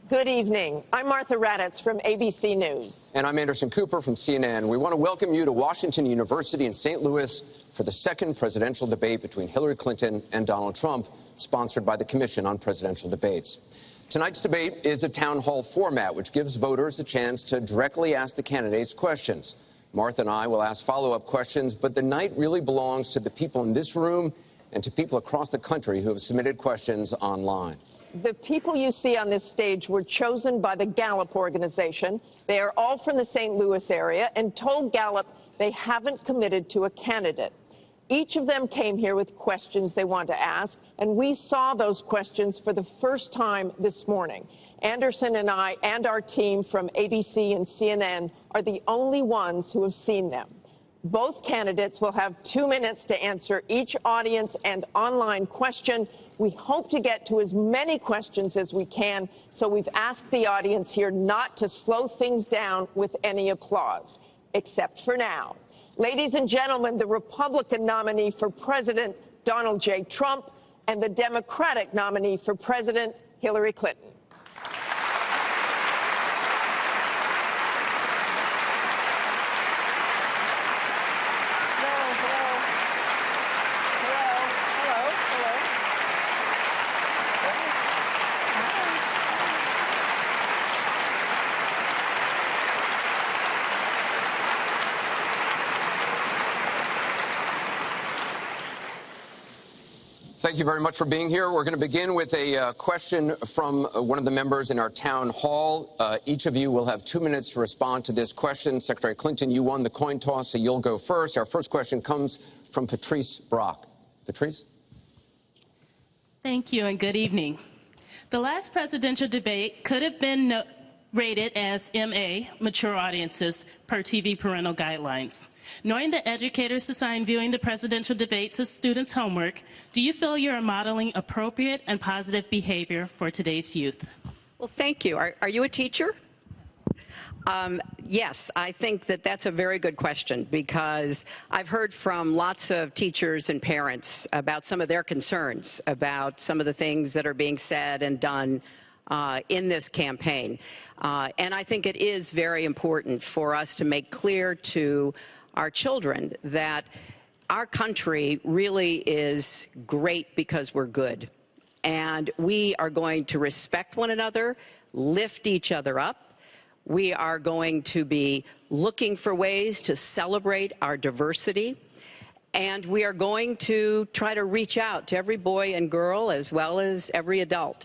Good evening. I'm Martha Raddatz from ABC News. And I'm Anderson Cooper from CNN. We want to welcome you to Washington University in St. Louis for the second presidential debate between Hillary Clinton and Donald Trump, sponsored by the Commission on Presidential Debates. Tonight's debate is a town hall format, which gives voters a chance to directly ask the candidates questions. Martha and I will ask follow-up questions, but the night really belongs to the people in this room and to people across the country who have submitted questions online. The people you see on this stage were chosen by the Gallup organization. They are all from the St. Louis area and told Gallup they haven't committed to a candidate. Each of them came here with questions they want to ask, and we saw those questions for the first time this morning. Anderson and I and our team from ABC and CNN are the only ones who have seen them. Both candidates will have 2 minutes to answer each audience and online question. We hope to get to as many questions as we can, so we've asked the audience here not to slow things down with any applause, except for now. Ladies and gentlemen, the Republican nominee for President, Donald J. Trump, and the Democratic nominee for President, Hillary Clinton. Thank you very much for being here. We're going to begin with a question from one of the members in our town hall. Each of you will have 2 minutes to respond to this question. Secretary Clinton, you won the coin toss, so you'll go first. Our first question comes from Patrice Brock. Patrice? Thank you and good evening. The last presidential debate could have been rated as MA, mature audiences, per TV parental guidelines. Knowing that educators assign viewing the presidential debates as students' homework, do you feel you are modeling appropriate and positive behavior for today's youth? Well, thank you. Are you a teacher? Yes, I think that that's a very good question, because I've heard from lots of teachers and parents about some of their concerns about some of the things that are being said and done in this campaign. And I think it is very important for us to make clear to our children that our country really is great because we're good. And we are going to respect one another, lift each other up. We are going to be looking for ways to celebrate our diversity. And we are going to try to reach out to every boy and girl, as well as every adult,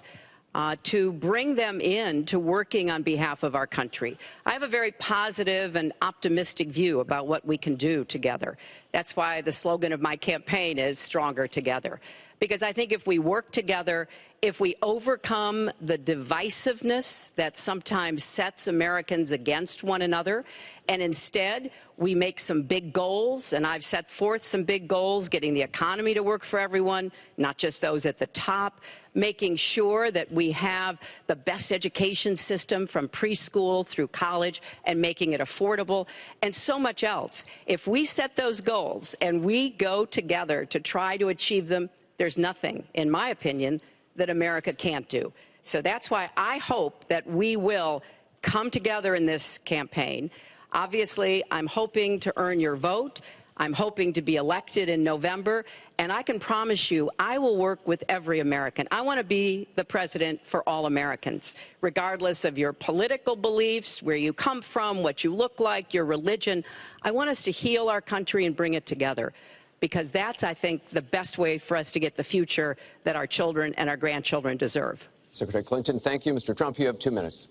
to bring them in to working on behalf of our country. I have a very positive and optimistic view about what we can do together. That's why the slogan of my campaign is Stronger Together. Because I think if we work together, if we overcome the divisiveness that sometimes sets Americans against one another, and instead we make some big goals, and I've set forth some big goals, getting the economy to work for everyone, not just those at the top, making sure that we have the best education system from preschool through college and making it affordable, and so much else. If we set those goals and we go together to try to achieve them, there's nothing, in my opinion, that America can't do. So that's why I hope that we will come together in this campaign. Obviously, I'm hoping to earn your vote. I'm hoping to be elected in November, and I can promise you I will work with every American. I want to be the president for all Americans, regardless of your political beliefs, where you come from, what you look like, your religion. I want us to heal our country and bring it together, because that's, I think, the best way for us to get the future that our children and our grandchildren deserve. Secretary Clinton, thank you. Mr. Trump, you have 2 minutes.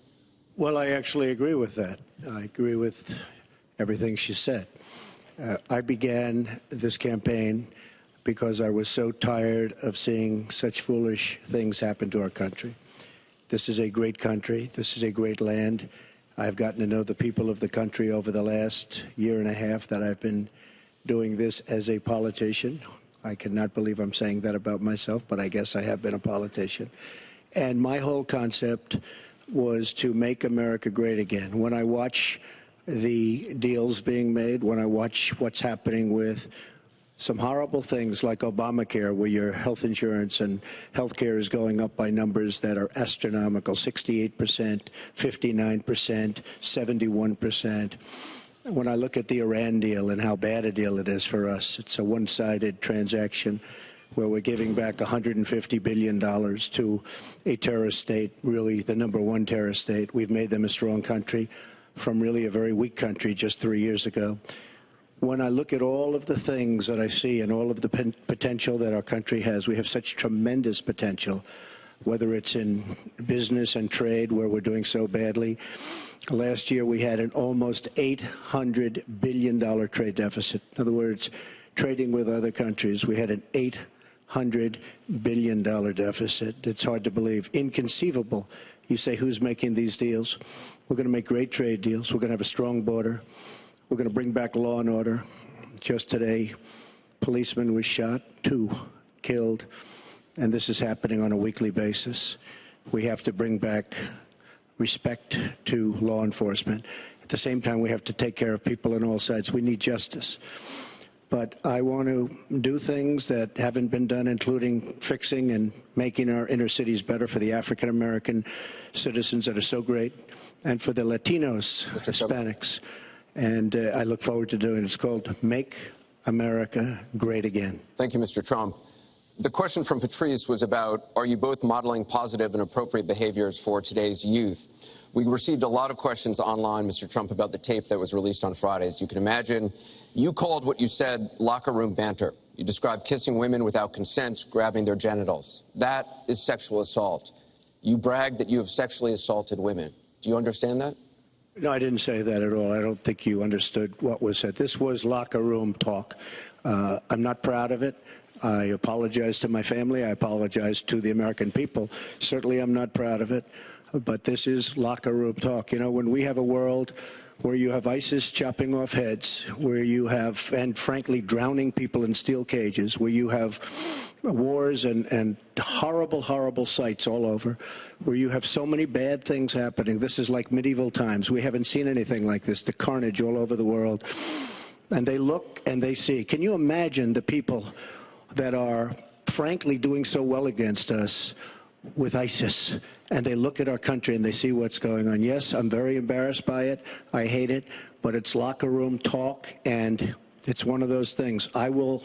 Well, I actually agree with that. I agree with everything she said. I began this campaign because I was so tired of seeing such foolish things happen to our country. This is a great country. This is a great land. I've gotten to know the people of the country over the last year and a half that I've been doing this as a politician. I cannot believe I'm saying that about myself, but I guess I have been a politician. And my whole concept was to make America great again. When I watch the deals being made, when I watch what's happening with some horrible things like Obamacare, where your health insurance and health care is going up by numbers that are astronomical, 68%, 59%, 71%. When I look at the Iran deal and how bad a deal it is for us, it's a one-sided transaction where we're giving back $150 billion to a terrorist state, really the #1 terrorist state. We've made them a strong country from really a very weak country just 3 years ago. When I look at all of the things that I see and all of the potential that our country has, we have such tremendous potential, whether it's in business and trade, where we're doing so badly. Last year, we had an almost $800 billion trade deficit. In other words, trading with other countries, we had an $800 billion deficit. It's hard to believe. Inconceivable. You say, who's making these deals? We're going to make great trade deals. We're going to have a strong border. We're going to bring back law and order. Just today, policeman was shot, 2 killed, and this is happening on a weekly basis. We have to bring back respect to law enforcement. At the same time, we have to take care of people on all sides. We need justice. But I want to do things that haven't been done, including fixing and making our inner cities better for the African-American citizens that are so great, and for the Latinos, Hispanics. And I look forward to doing it. It's called Make America Great Again. Thank you, Mr. Trump. The question from Patrice was about, are you both modeling positive and appropriate behaviors for today's youth? We received a lot of questions online, Mr. Trump, about the tape that was released on Friday. As you can imagine, you called what you said locker room banter. You described kissing women without consent, grabbing their genitals. That is sexual assault. You bragged that you have sexually assaulted women. Do you understand that? No, I didn't say that at all. I don't think you understood what was said. This was locker room talk. I'm not proud of it. I apologize to my family. I apologize to the American people. Certainly I'm not proud of it. But this is locker room talk. You know, when we have a world where you have ISIS chopping off heads, where you have, and frankly, drowning people in steel cages, where you have wars and horrible, horrible sights all over, where you have so many bad things happening. This is like medieval times. We haven't seen anything like this, the carnage all over the world. And they look and they see. Can you imagine the people that are, frankly, doing so well against us with ISIS, and they look at our country and they see what's going on? Yes, I'm very embarrassed by it. I hate it, but it's locker room talk, and it's one of those things. I will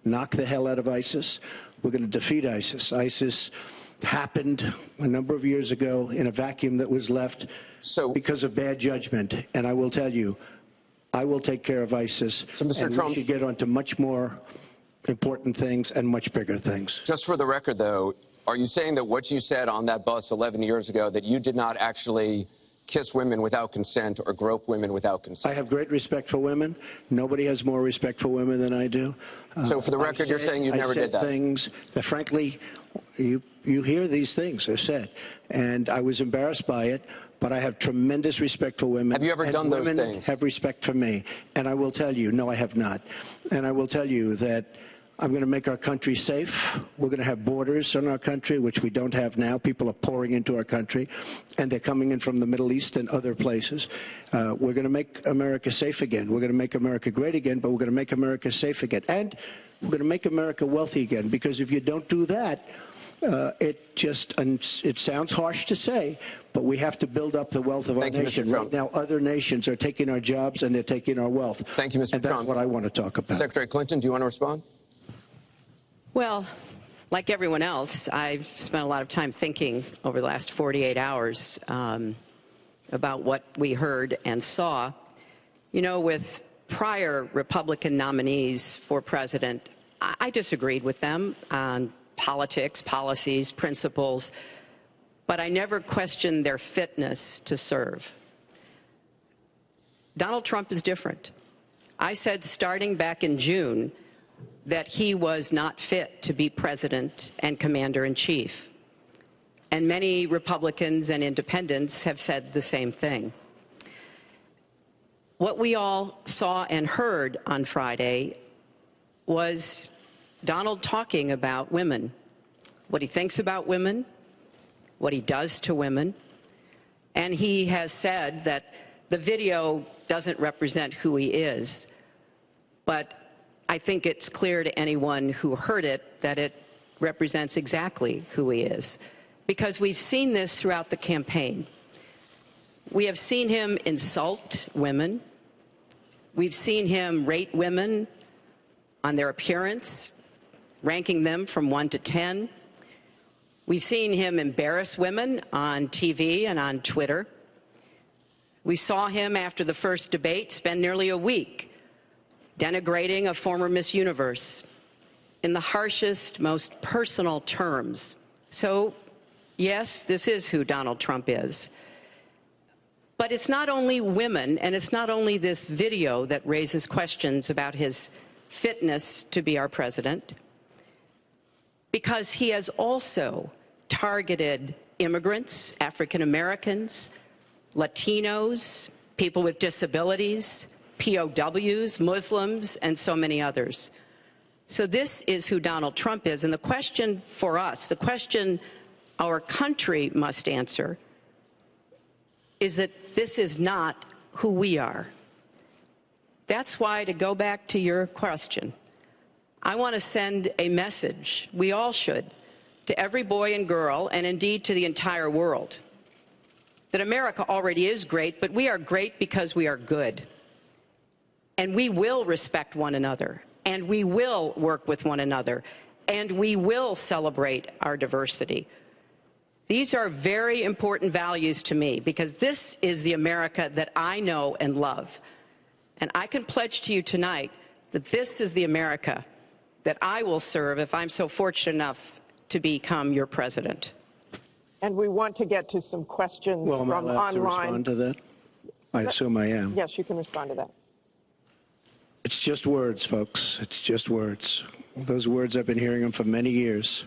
knock the hell out of ISIS. We're going to defeat ISIS. ISIS happened a number of years ago in a vacuum that was left because of bad judgment, and I will tell you, I will take care of ISIS, and we should get on to much more important things and much bigger things. Just for the record, though, are you saying that what you said on that bus 11 years ago, that you did not actually kiss women without consent or grope women without consent? I have great respect for women. Nobody has more respect for women than I do. So for the record, you're saying you never did that? I said things that, frankly, you hear these things are said, and I was embarrassed by it, but I have tremendous respect for women. Have you ever done those things? Women have respect for me, and I will tell you, no, I have not. And I will tell you that I'm going to make our country safe. We're going to have borders in our country, which we don't have now. People are pouring into our country, and they're coming in from the Middle East and other places. We're going to make America safe again. We're going to make America great again, but we're going to make America safe again. And we're going to make America wealthy again, because if you don't do that, it sounds harsh to say, but we have to build up the wealth of our nation. Right now, other nations are taking our jobs and they're taking our wealth. Thank you, Mr. Trump. And that's what I want to talk about. Secretary Clinton, do you want to respond? Well, like everyone else, I've spent a lot of time thinking over the last 48 hours about what we heard and saw. You know, with prior Republican nominees for president, I disagreed with them on politics, policies, principles, but I never questioned their fitness to serve. Donald Trump is different. I said starting back in June that he was not fit to be president and commander-in-chief. And many Republicans and independents have said the same thing. What we all saw and heard on Friday was Donald talking about women, what he thinks about women, what he does to women, and he has said that the video doesn't represent who he is, but I think it's clear to anyone who heard it that it represents exactly who he is, because we've seen this throughout the campaign. We have seen him insult women. We've seen him rate women on their appearance, ranking them from 1 to 10. We've seen him embarrass women on TV and on Twitter. We saw him after the first debate spend nearly a week denigrating a former Miss Universe in the harshest, most personal terms. So, yes, this is who Donald Trump is. But it's not only women, and it's not only this video that raises questions about his fitness to be our president, because he has also targeted immigrants, African Americans, Latinos, people with disabilities, POWs, Muslims, and so many others. So this is who Donald Trump is. And the question for us, the question our country must answer, is that this is not who we are. That's why, to go back to your question, I want to send a message, we all should, to every boy and girl, and indeed to the entire world, that America already is great, but we are great because we are good. And we will respect one another, and we will work with one another, and we will celebrate our diversity. These are very important values to me, because this is the America that I know and love. And I can pledge to you tonight that this is the America that I will serve if I'm so fortunate enough to become your president. And we want to get to some questions Well, from am I allowed online. to respond to that? I assume I am. Yes, you can respond to that. It's just words, folks. It's just words. Those words, I've been hearing them for many years.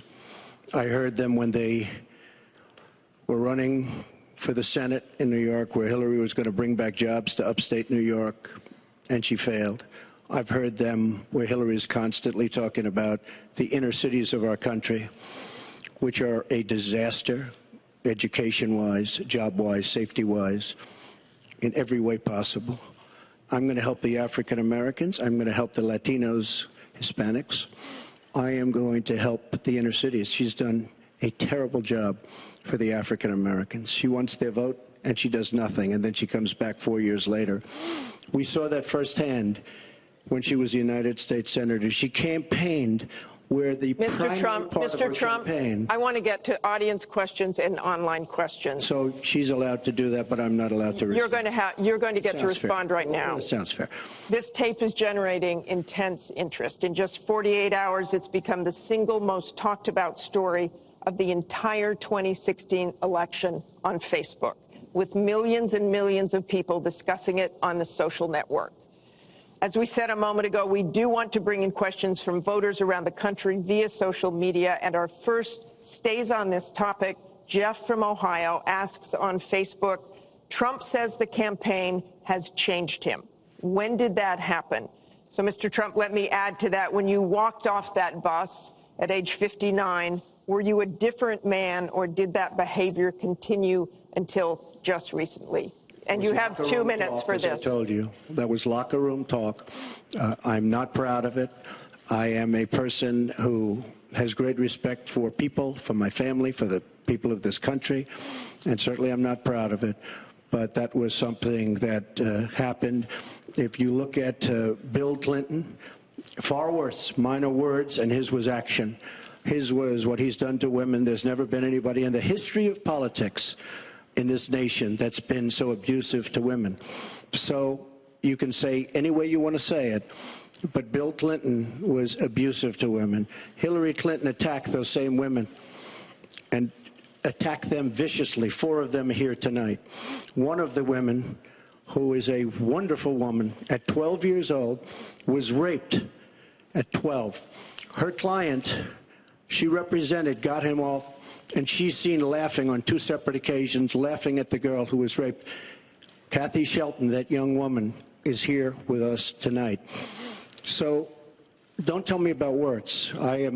I heard them when they were running for the Senate in New York, where Hillary was going to bring back jobs to upstate New York, and she failed. I've heard them where Hillary is constantly talking about the inner cities of our country, which are a disaster, education-wise, job-wise, safety-wise, in every way possible. I'm going to help the African Americans. I'm going to help the Latinos, Hispanics. I am going to help the inner cities. She's done a terrible job for the African Americans. She wants their vote, and she does nothing, and then she comes back 4 years later. We saw that firsthand when she was a United States Senator. She campaigned where the primary part of her campaign. I want to get to audience questions and online questions. So she's allowed to do that, but I'm not allowed to respond. You're going to get to respond right now. That sounds fair. This tape is generating intense interest. In just 48 hours, it's become the single most talked about story of the entire 2016 election on Facebook, with millions and millions of people discussing it on the social network. As we said a moment ago, we do want to bring in questions from voters around the country via social media, and our first stays on this topic. Jeff from Ohio asks on Facebook, Trump says the campaign has changed him. When did that happen? So, Mr. Trump, let me add to that. When you walked off that bus at age 59, were you a different man, or did that behavior continue until just recently? And you have 2 minutes for this. As I told you, that was locker room talk. I'm not proud of it. I am a person who has great respect for people, for my family, for the people of this country, and certainly I'm not proud of it. But that was something that happened. If you look at Bill Clinton, far worse, minor words, and his was action. His was what he's done to women. There's never been anybody in the history of politics in this nation that's been so abusive to women. So you can say any way you want to say it, but Bill Clinton was abusive to women. Hillary Clinton attacked those same women and attacked them viciously. 4 of them are here tonight. One of the women, who is a wonderful woman, at 12 years old, was raped at 12. Her client, she represented, got him off, and she's seen laughing on 2 separate occasions, laughing at the girl who was raped. Kathy Shelton, that young woman, is here with us tonight. So don't tell me about words. I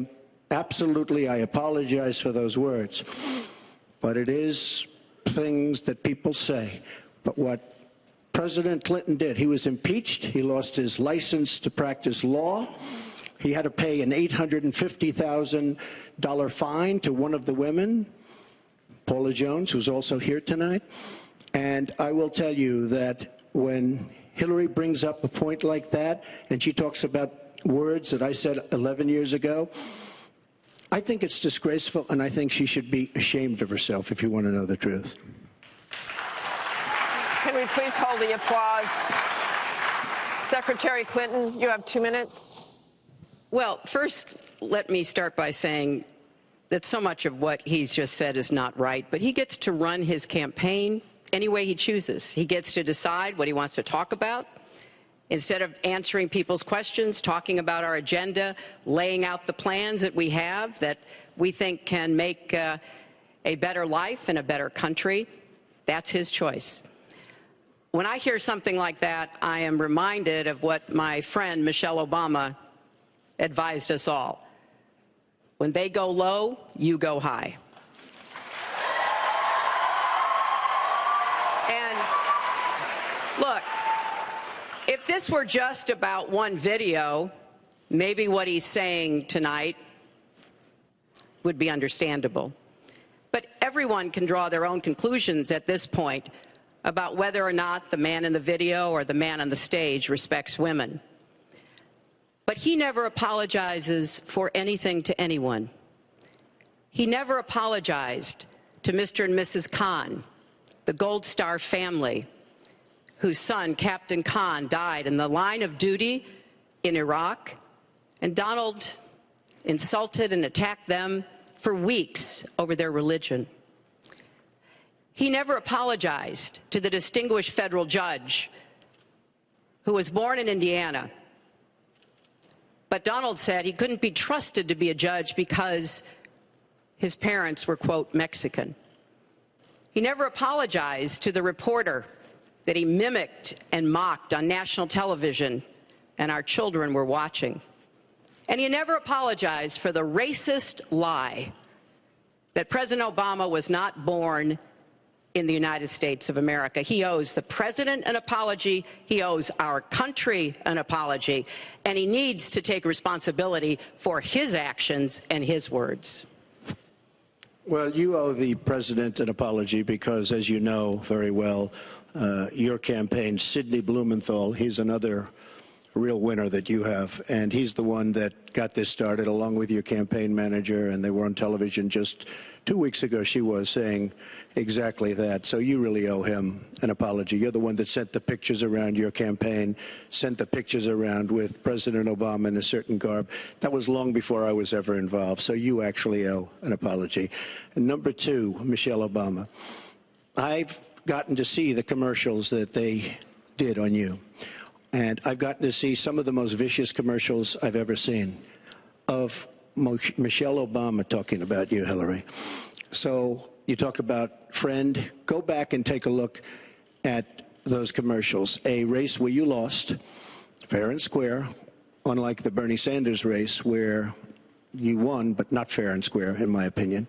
apologize for those words. But it is things that people say. But what President Clinton did. He was impeached. He lost his license to practice law. He had to pay an $850,000 fine to one of the women, Paula Jones, who's also here tonight. And I will tell you that when Hillary brings up a point like that, and she talks about words that I said 11 years ago, I think it's disgraceful, and I think she should be ashamed of herself, if you want to know the truth. Can we please hold the applause? Secretary Clinton, you have 2 minutes. Well, first, let me start by saying that so much of what he's just said is not right, but he gets to run his campaign any way he chooses. He gets to decide what he wants to talk about. Instead of answering people's questions, talking about our agenda, laying out the plans that we have that we think can make a better life and a better country, that's his choice. When I hear something like that, I am reminded of what my friend Michelle Obama advised us all. When they go low, you go high. And look, if this were just about one video, maybe what he's saying tonight would be understandable. But everyone can draw their own conclusions at this point about whether or not the man in the video or the man on the stage respects women. But he never apologizes for anything to anyone. He never apologized to Mr. and Mrs. Khan, the Gold Star family, whose son, Captain Khan, died in the line of duty in Iraq, and Donald insulted and attacked them for weeks over their religion. He never apologized to the distinguished federal judge who was born in Indiana. But Donald said he couldn't be trusted to be a judge because his parents were, quote, Mexican. He never apologized to the reporter that he mimicked and mocked on national television, and our children were watching. And he never apologized for the racist lie that President Obama was not born in the United States of America. He owes the president an apology. He owes our country an apology. And he needs to take responsibility for his actions and his words. Well, you owe the president an apology because, as you know very well, your campaign, Sidney Blumenthal, he's another real winner that you have, and he's the one that got this started along with your campaign manager, and they were on television just 2 weeks ago. She was saying exactly that. So you really owe him an apology. You're the one that sent the pictures around your campaign, sent the pictures around with President Obama in a certain garb. That was long before I was ever involved. So you actually owe an apology. And number two, Michelle Obama. I've gotten to see the commercials that they did on you. And I've gotten to see some of the most vicious commercials I've ever seen of Michelle Obama talking about you, Hillary. So you talk about friend. Go back and take a look at those commercials. A race where you lost, fair and square, unlike the Bernie Sanders race where you won, but not fair and square, in my opinion.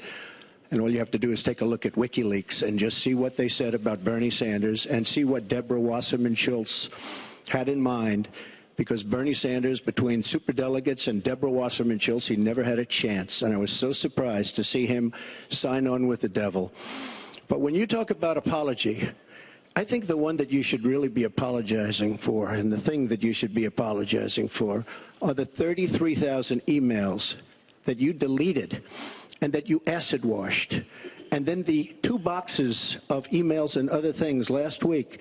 And all you have to do is take a look at WikiLeaks and just see what they said about Bernie Sanders and see what Deborah Wasserman Schultz had in mind, because Bernie Sanders, between superdelegates and Deborah Wasserman Schultz, he never had a chance. And I was so surprised to see him sign on with the devil. But when you talk about apology, I think the one that you should really be apologizing for, and the thing that you should be apologizing for, are the 33,000 emails that you deleted and that you acid washed. And then the 2 boxes of emails and other things last week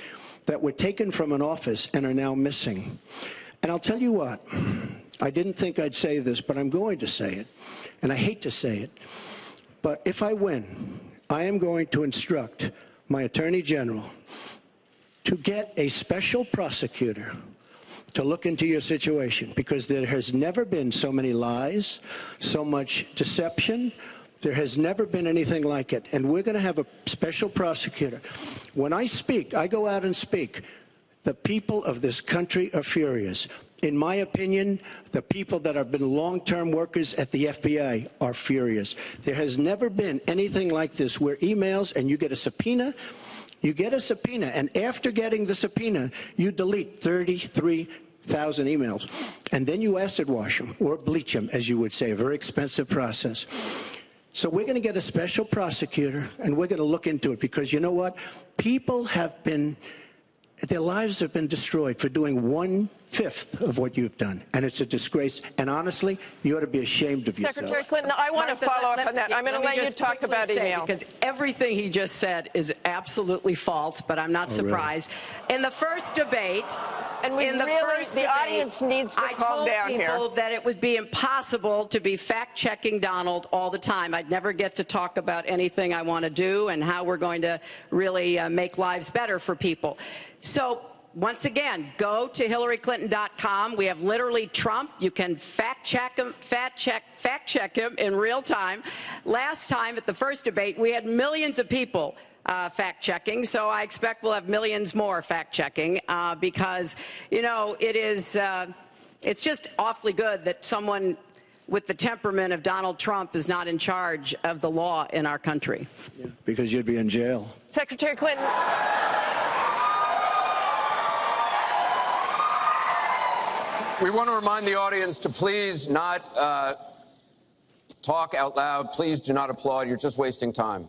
that were taken from an office and are now missing. And I'll tell you what, I didn't think I'd say this, but I'm going to say it. And I hate to say it. But if I win, I am going to instruct my Attorney General to get a special prosecutor to look into your situation, because there has never been so many lies, so much deception. There has never been anything like it. And we're going to have a special prosecutor. When I speak, I go out and speak. The people of this country are furious. In my opinion, the people that have been long-term workers at the FBI are furious. There has never been anything like this where emails, and you get a subpoena, You get a subpoena, and after getting the subpoena, you delete 33,000 emails. And then you acid wash them, or bleach them, as you would say, a very expensive process. So we're going to get a special prosecutor, and we're going to look into it, because you know what? People have been, their lives have been destroyed for doing 1/5 of what you've done, and it's a disgrace. And honestly, you ought to be ashamed of yourself. Secretary Clinton, I want to follow up on that. I'm going to let you talk about email. Because everything he just said is absolutely false, but I'm not surprised. Really? In the first debate, and the audience needs to calm down here. I told people that it would be impossible to be fact-checking Donald all the time. I'd never get to talk about anything I want to do and how we're going to really make lives better for people. So, once again, go to HillaryClinton.com. We have literally Trump. You can fact-check him in real time. Last time at the first debate, we had millions of people fact-checking, so I expect we'll have millions more fact-checking because, you know, it's just awfully good that someone with the temperament of Donald Trump is not in charge of the law in our country. Yeah, because you'd be in jail. Secretary Clinton. We want to remind the audience to please not talk out loud. Please do not applaud. You're just wasting time.